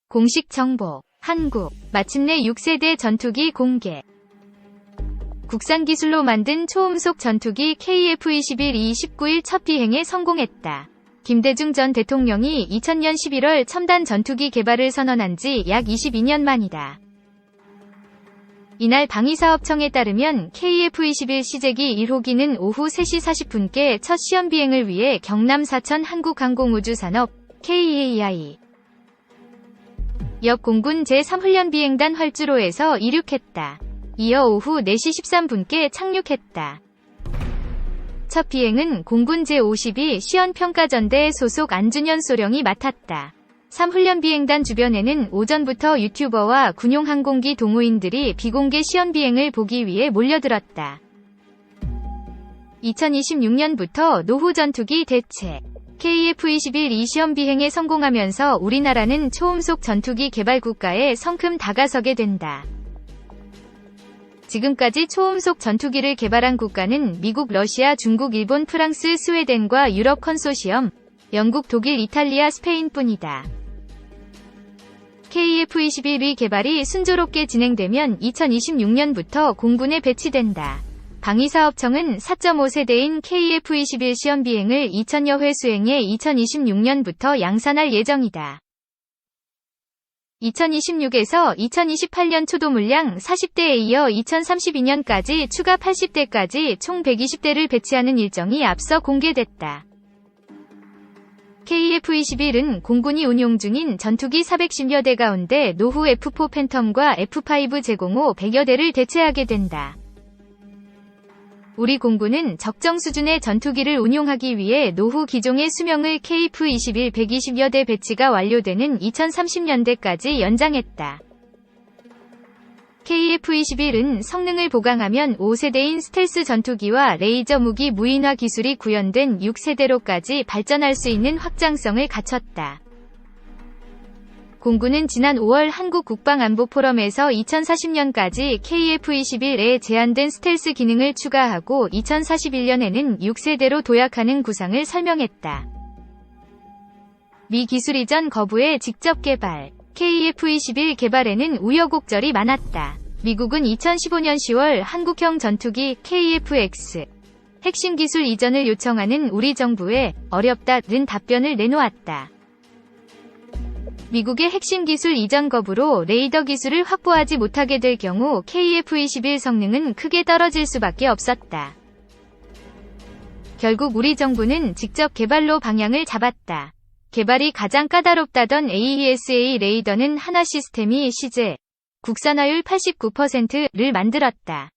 공식 정보. 한국. 마침내 6세대 전투기 공개. 국산 기술로 만든 초음속 전투기 KF-21이 19일 첫 비행에 성공했다. 김대중 전 대통령이 2000년 11월 첨단 전투기 개발을 선언한 지 약 22년 만이다. 이날 방위사업청에 따르면 KF-21 시제기 1호기는 오후 3시 40분께 첫 시험비행을 위해 경남 사천 한국항공우주산업 KAI 옆 공군 제3훈련비행단 활주로에서 이륙했다. 이어 오후 4시 13분께 착륙했다. 첫 비행은 공군 제52 시연평가전대 소속 안준현 소령이 맡았다. 3훈련비행단 주변에는 오전부터 유튜버와 군용항공기 동호인들이 비공개 시연비행을 보기 위해 몰려들었다. 2026년부터 노후 전투기 대체 KF-21이 시험비행에 성공하면서 우리나라는 초음속 전투기 개발 국가에 성큼 다가서게 된다. 지금까지 초음속 전투기를 개발한 국가는 미국, 러시아, 중국, 일본, 프랑스, 스웨덴과 유럽 컨소시엄, 영국, 독일, 이탈리아, 스페인뿐이다. KF-21의 개발이 순조롭게 진행되면 2026년부터 공군에 배치된다. 방위사업청은 4.5세대인 KF-21 시험비행을 2000여 회 수행해 2026년부터 양산할 예정이다. 2026에서 2028년 초도 물량 40대에 이어 2032년까지 추가 80대까지 총 120대를 배치하는 일정이 앞서 공개됐다. KF-21은 공군이 운용 중인 전투기 410여 대 가운데 노후 F4 팬텀과 F5 제공호 100여 대를 대체하게 된다. 우리 공군은 적정 수준의 전투기를 운용하기 위해 노후 기종의 수명을 KF-21 120여 대 배치가 완료되는 2030년대까지 연장했다. KF-21은 성능을 보강하면 5세대인 스텔스 전투기와 레이저 무기 무인화 기술이 구현된 6세대로까지 발전할 수 있는 확장성을 갖췄다. 공군은 지난 5월 한국국방안보포럼에서 2040년까지 KF-21에 제한된 스텔스 기능을 추가하고 2041년에는 6세대로 도약하는 구상을 설명했다. 미 기술 이전 거부에 직접 개발. KF-21 개발에는 우여곡절이 많았다. 미국은 2015년 10월 한국형 전투기 KF-X 핵심 기술 이전을 요청하는 우리 정부에 어렵다는 답변을 내놓았다. 미국의 핵심 기술 이전 거부로 레이더 기술을 확보하지 못하게 될 경우 KF-21 성능은 크게 떨어질 수밖에 없었다. 결국 우리 정부는 직접 개발로 방향을 잡았다. 개발이 가장 까다롭다던 AESA 레이더는 하나 시스템이 시제, 국산화율 89%를 만들었다.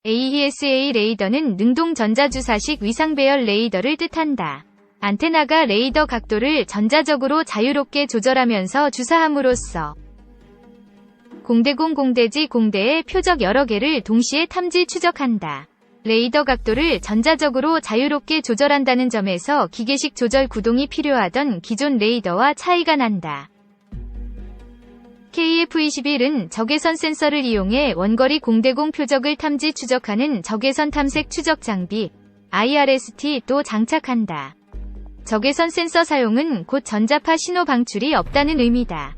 AESA 레이더는 능동 전자주사식 위상배열 레이더를 뜻한다. 안테나가 레이더 각도를 전자적으로 자유롭게 조절하면서 주사함으로써 공대공 공대지 공대의 표적 여러 개를 동시에 탐지 추적한다. 레이더 각도를 전자적으로 자유롭게 조절한다는 점에서 기계식 조절 구동이 필요하던 기존 레이더와 차이가 난다. KF-21은 적외선 센서를 이용해 원거리 공대공 표적을 탐지 추적하는 적외선 탐색 추적 장비 IRST도 장착한다. 적외선 센서 사용은 곧 전자파 신호 방출이 없다는 의미다.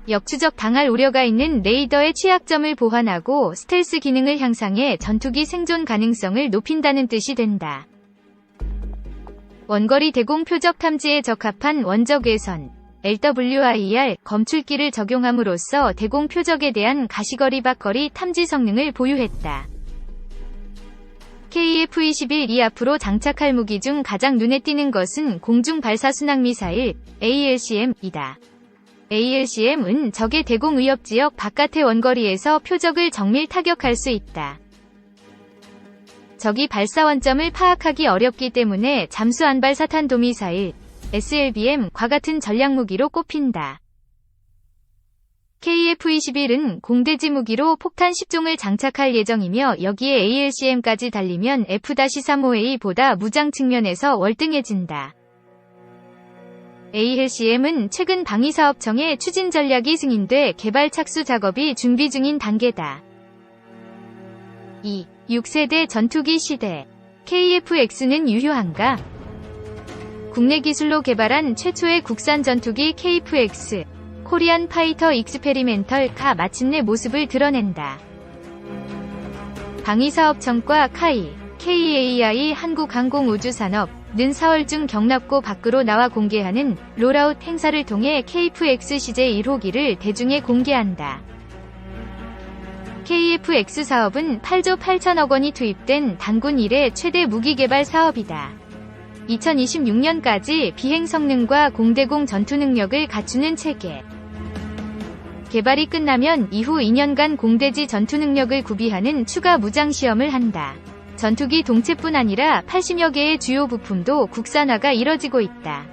역추적 당할 우려가 있는 레이더의 취약점을 보완하고 스텔스 기능을 향상해 전투기 생존 가능성을 높인다는 뜻이 된다. 원거리 대공 표적 탐지에 적합한 원적외선 LWIR 검출기를 적용함으로써 대공 표적에 대한 가시거리 박거리 탐지 성능을 보유했다. KF-21이 앞으로 장착할 무기 중 가장 눈에 띄는 것은 공중 발사 순항 미사일 ALCM이다. ALCM은 적의 대공 위협 지역 바깥의 원거리에서 표적을 정밀 타격할 수 있다. 적이 발사 원점을 파악하기 어렵기 때문에 잠수 안발 사탄 도미사일 SLBM과 같은 전략 무기로 꼽힌다. KF-21은 공대지 무기로 폭탄 10종을 장착할 예정이며 여기에 ALCM까지 달리면 F-35A보다 무장 측면에서 월등해진다. ALCM은 최근 방위사업청의 추진 전략이 승인돼 개발 착수 작업이 준비 중인 단계다. 2. 6세대 전투기 시대. KF-X는 유효한가? 국내 기술로 개발한 최초의 국산 전투기 KF-X, 코리안 파이터 익스페리멘털 카 마침내 모습을 드러낸다. 방위사업청과 카이, KAI 한국항공우주산업은 4월 중 경납고 밖으로 나와 공개하는 롤아웃 행사를 통해 KF-X 시제 1호기를 대중에 공개한다. KF-X 사업은 8조 8천억 원이 투입된 단군 이래 최대 무기 개발 사업이다. 2026년까지 비행 성능과 공대공 전투 능력을 갖추는 체계. 개발이 끝나면 이후 2년간 공대지 전투 능력을 구비하는 추가 무장 시험을 한다. 전투기 동체뿐 아니라 80여 개의 주요 부품도 국산화가 이뤄지고 있다.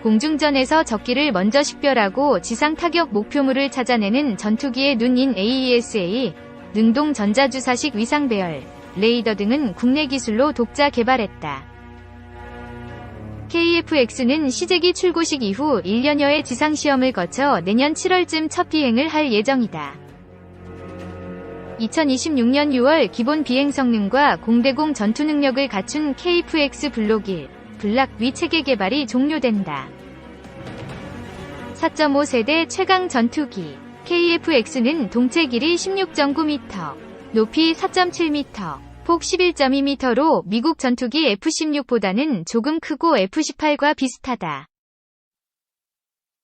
공중전에서 적기를 먼저 식별하고 지상 타격 목표물을 찾아내는 전투기의 눈인 AESA, 능동 전자주사식 위상 배열, 레이더 등은 국내 기술로 독자 개발했다. KF-X는 시제기 출고식 이후 1년여의 지상시험을 거쳐 내년 7월쯤 첫 비행을 할 예정이다. 2026년 6월 기본 비행 성능과 공대공 전투 능력을 갖춘 KF-X 블록 1, 블락 위 체계 개발이 종료된다. 4.5세대 최강 전투기 KF-X는 동체 길이 16.9m, 높이 4.7m, 폭 11.2m로 미국 전투기 F-16보다는 조금 크고 F-18과 비슷하다.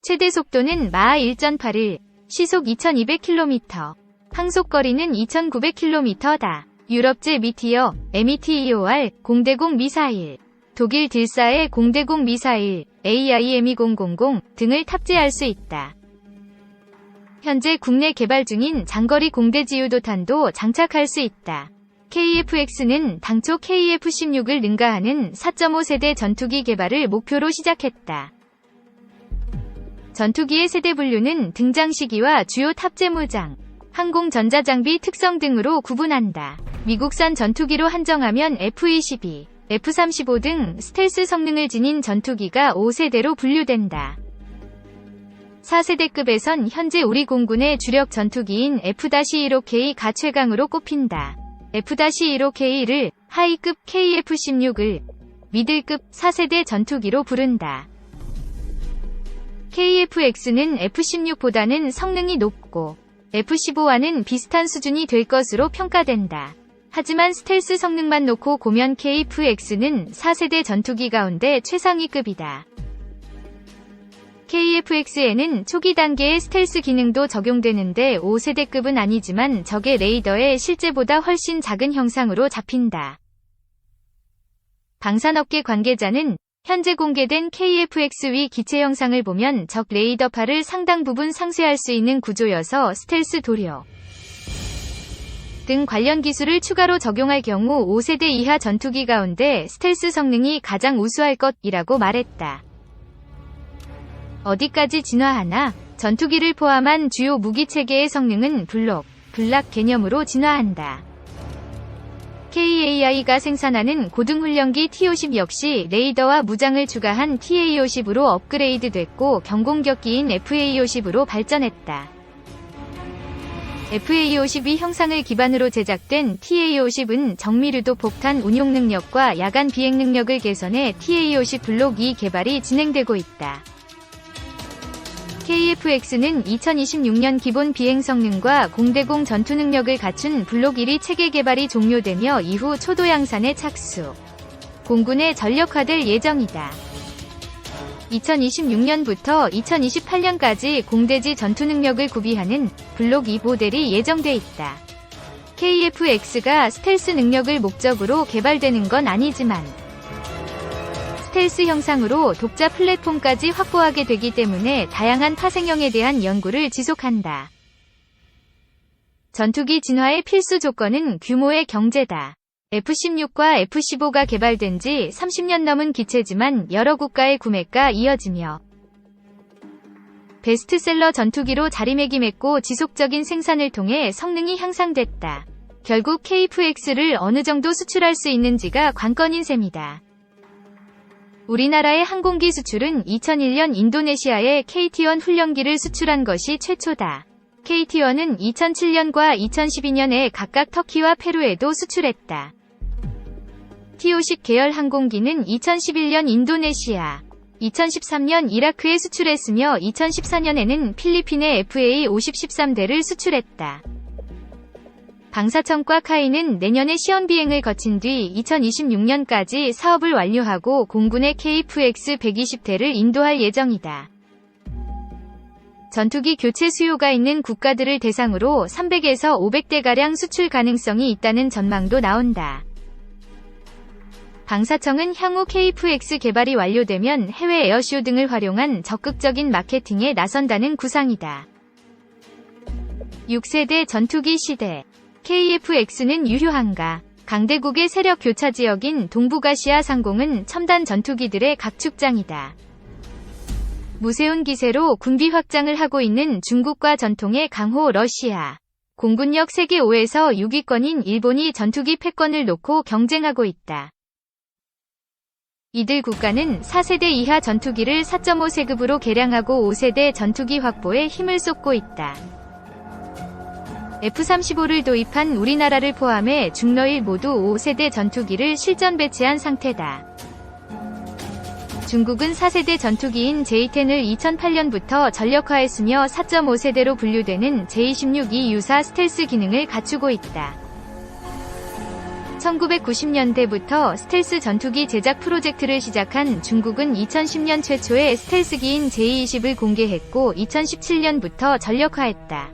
최대 속도는 마하 1.81, 시속 2200km, 항속거리는 2900km다. 유럽제 미티어, METEOR, 공대공 미사일, 독일 딜사의 공대공 미사일, AIM-2000 등을 탑재할 수 있다. 현재 국내 개발 중인 장거리 공대지유도탄도 장착할 수 있다. KF-X는 당초 KF-16을 능가하는 4.5세대 전투기 개발을 목표로 시작했다. 전투기의 세대 분류는 등장 시기와 주요 탑재 무장, 항공 전자장비 특성 등으로 구분한다. 미국산 전투기로 한정하면 F-22, F-35 등 스텔스 성능을 지닌 전투기가 5세대로 분류된다. 4세대급에선 현재 우리 공군의 주력 전투기인 F-15K가 최강으로 꼽힌다. F-15K를 하이급 KF-16을 미들급 4세대 전투기로 부른다. KF-X는 F-16보다는 성능이 높고 F-15와는 비슷한 수준이 될 것으로 평가된다. 하지만 스텔스 성능만 놓고 보면 KF-X는 4세대 전투기 가운데 최상위급이다. KF-X에는 초기 단계의 스텔스 기능도 적용되는데 5세대급은 아니지만 적의 레이더에 실제보다 훨씬 작은 형상으로 잡힌다. 방산업계 관계자는 현재 공개된 KF-X 위 기체 형상을 보면 적 레이더파를 상당 부분 상쇄할 수 있는 구조여서 스텔스 도료 등 관련 기술을 추가로 적용할 경우 5세대 이하 전투기 가운데 스텔스 성능이 가장 우수할 것이라고 말했다. 어디까지 진화하나? 전투기를 포함한 주요 무기체계의 성능은 블락 개념으로 진화한다. KAI가 생산하는 고등훈련기 T-50 역시 레이더와 무장을 추가한 TA-50으로 업그레이드됐고 경공격기인 FA-50으로 발전했다. FA-50이 형상을 기반으로 제작된 TA-50은 정밀유도 폭탄 운용 능력과 야간 비행 능력을 개선해 TA-50 블록 2 개발이 진행되고 있다. KF-X는 2026년 기본 비행 성능과 공대공 전투 능력을 갖춘 블록 1위 체계 개발이 종료되며 이후 초도 양산에 착수, 공군에 전력화될 예정이다. 2026년부터 2028년까지 공대지 전투 능력을 구비하는 블록 2 모델이 예정돼 있다. KF-X가 스텔스 능력을 목적으로 개발되는 건 아니지만 스텔스 형상으로 독자 플랫폼까지 확보하게 되기 때문에 다양한 파생형에 대한 연구를 지속한다. 전투기 진화의 필수 조건은 규모의 경제다. F-16과 F-15가 개발된 지 30년 넘은 기체지만 여러 국가의 구매가 이어지며 베스트셀러 전투기로 자리매김했고 지속적인 생산을 통해 성능이 향상됐다. 결국 KF-X를 어느 정도 수출할 수 있는지가 관건인 셈이다. 우리나라의 항공기 수출은 2001년 인도네시아에 KT-1 훈련기를 수출한 것이 최초다. KT-1은 2007년과 2012년에 각각 터키와 페루에도 수출했다. T-50 계열 항공기는 2011년 인도네시아, 2013년 이라크에 수출했으며 2014년에는 필리핀에 FA-50 13대를 수출했다. 방사청과 카이는 내년에 시험비행을 거친 뒤 2026년까지 사업을 완료하고 공군의 KF-X-120대를 인도할 예정이다. 전투기 교체 수요가 있는 국가들을 대상으로 300에서 500대가량 수출 가능성이 있다는 전망도 나온다. 방사청은 향후 KF-X 개발이 완료되면 해외 에어쇼 등을 활용한 적극적인 마케팅에 나선다는 구상이다. 6세대 전투기 시대. KF-X는 유효한가? 강대국의 세력 교차 지역인 동북아시아 상공은 첨단 전투기들의 각축장이다. 무세운 기세로 군비 확장을 하고 있는 중국과 전통의 강호 러시아. 공군력 세계 5에서 6위권인 일본이 전투기 패권을 놓고 경쟁하고 있다. 이들 국가는 4세대 이하 전투기를 4.5세급으로 개량하고 5세대 전투기 확보에 힘을 쏟고 있다. F-35를 도입한 우리나라를 포함해 중러일 모두 5세대 전투기를 실전 배치한 상태다. 중국은 4세대 전투기인 J-10을 2008년부터 전력화했으며 4.5세대로 분류되는 J-16E 유사 스텔스 기능을 갖추고 있다. 1990년대부터 스텔스 전투기 제작 프로젝트를 시작한 중국은 2010년 최초의 스텔스기인 J-20을 공개했고 2017년부터 전력화했다.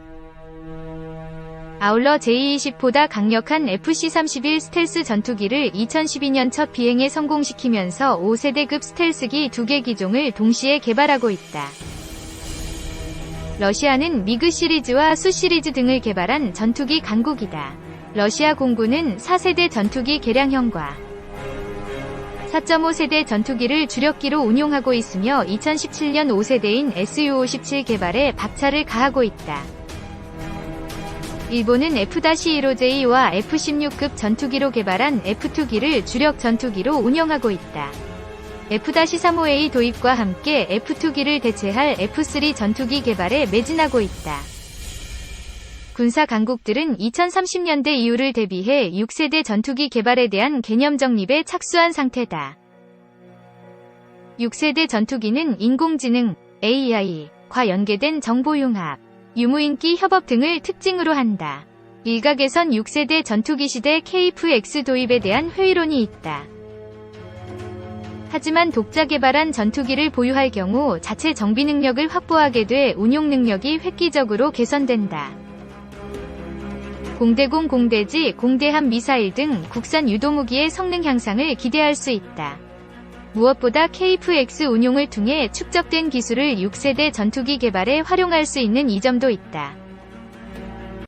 아울러 J-20보다 강력한 FC-31 스텔스 전투기를 2012년 첫 비행에 성공시키면서 5세대급 스텔스기 2개 기종을 동시에 개발하고 있다. 러시아는 미그 시리즈와 수 시리즈 등을 개발한 전투기 강국이다. 러시아 공군은 4세대 전투기 개량형과 4.5세대 전투기를 주력기로 운용하고 있으며 2017년 5세대인 Su-57 개발에 박차를 가하고 있다. 일본은 F-15J와 F-16급 전투기로 개발한 F-2기를 주력 전투기로 운영하고 있다. F-35A 도입과 함께 F-2기를 대체할 F-3 전투기 개발에 매진하고 있다. 군사 강국들은 2030년대 이후를 대비해 6세대 전투기 개발에 대한 개념 정립에 착수한 상태다. 6세대 전투기는 인공지능, AI,과 연계된 정보융합, 유무인기 협업 등을 특징으로 한다. 일각에선 6세대 전투기 시대 KF-X 도입에 대한 회의론이 있다. 하지만 독자 개발한 전투기를 보유할 경우 자체 정비 능력을 확보하게 돼 운용 능력이 획기적으로 개선된다. 공대공, 공대지, 공대함 미사일 등 국산 유도무기의 성능 향상을 기대할 수 있다. 무엇보다 KF-X 운용을 통해 축적된 기술을 6세대 전투기 개발에 활용할 수 있는 이점도 있다.